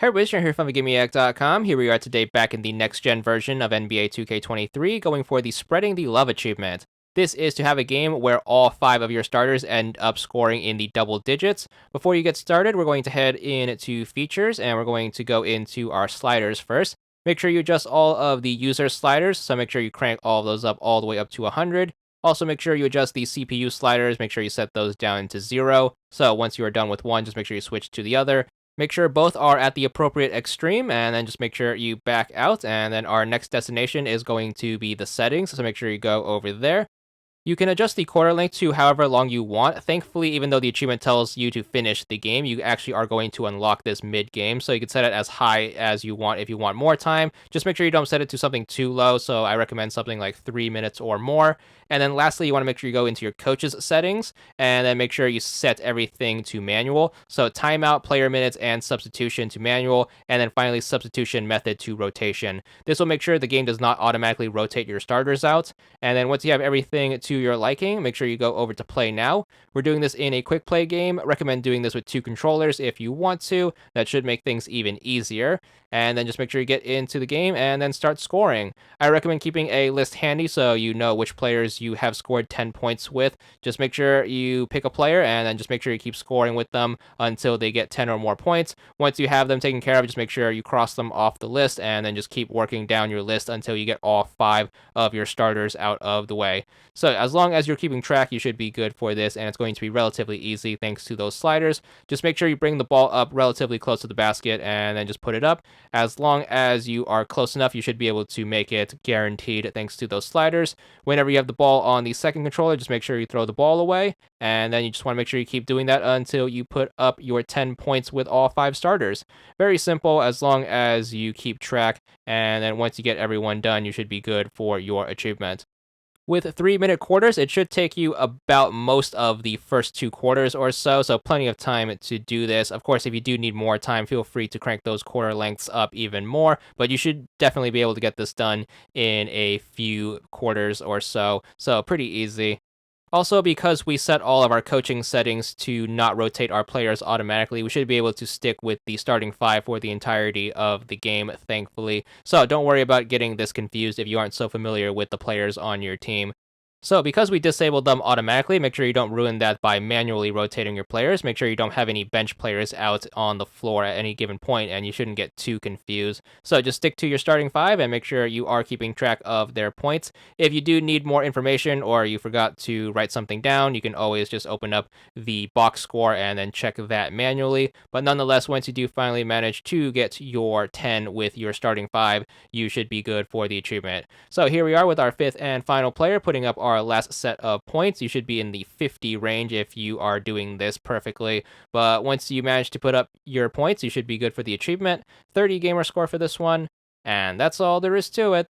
Hey, everybody, here from VidGamiac.com. Here we are today back in the next-gen version of NBA 2K23, going for the Spreading the Love achievement. This is to have a game where all 5 of your starters end up scoring in the double digits. Before you get started, we're going to head into features, and we're going to go into our sliders first. Make sure you adjust all of the user sliders, so make sure you crank all of those up all the way up to 100. Also, make sure you adjust the CPU sliders, make sure you set those down to 0. So once you are done with one, just make sure you switch to the other. Make sure both are at the appropriate extreme, and then just make sure you back out. And then our next destination is going to be the settings, so make sure you go over there. You can adjust the quarter length to however long you want. Thankfully, even though the achievement tells you to finish the game, you actually are going to unlock this mid-game, so you can set it as high as you want if you want more time. Just make sure you don't set it to something too low, so I recommend something like 3 minutes or more. And then lastly, you want to make sure you go into your coach's settings, and then make sure you set everything to manual. So timeout, player minutes, and substitution to manual, and then finally substitution method to rotation. This will make sure the game does not automatically rotate your starters out. And then once you have everything to your liking, make sure you go over to play now. We're doing this in a quick play game. Recommend doing this with 2 controllers if you want to. That should make things even easier. And then just make sure you get into the game and then start scoring. I recommend keeping a list handy so you know which players you have scored 10 points with. Just make sure you pick a player and then just make sure you keep scoring with them until they get 10 or more points. Once you have them taken care of, just make sure you cross them off the list and then just keep working down your list until you get all 5 of your starters out of the way. So as long as you're keeping track, you should be good for this, and it's going to be relatively easy thanks to those sliders. Just make sure you bring the ball up relatively close to the basket and then just put it up. As long as you are close enough, you should be able to make it guaranteed thanks to those sliders. Whenever you have the ball on the second controller, just make sure you throw the ball away, and then you just want to make sure you keep doing that until you put up your 10 points with all 5 starters. Very simple as long as you keep track, and then once you get everyone done, you should be good for your achievement. With 3-minute quarters, it should take you about most of the first 2 quarters or so, so plenty of time to do this. Of course, if you do need more time, feel free to crank those quarter lengths up even more, but you should definitely be able to get this done in a few quarters or so, so pretty easy. Also, because we set all of our coaching settings to not rotate our players automatically, we should be able to stick with the starting 5 for the entirety of the game, thankfully. So don't worry about getting this confused if you aren't so familiar with the players on your team. So because we disabled them automatically, make sure you don't ruin that by manually rotating your players. Make sure you don't have any bench players out on the floor at any given point, and you shouldn't get too confused. So just stick to your starting 5 and make sure you are keeping track of their points. If you do need more information or you forgot to write something down, you can always just open up the box score and then check that manually. But nonetheless, once you do finally manage to get your 10 with your starting 5, you should be good for the achievement. So here we are with our 5th and final player putting up our last set of points. You should be in the 50 range if you are doing this perfectly. But once you manage to put up your points, you should be good for the achievement. 30 gamer score for this one. And that's all there is to it.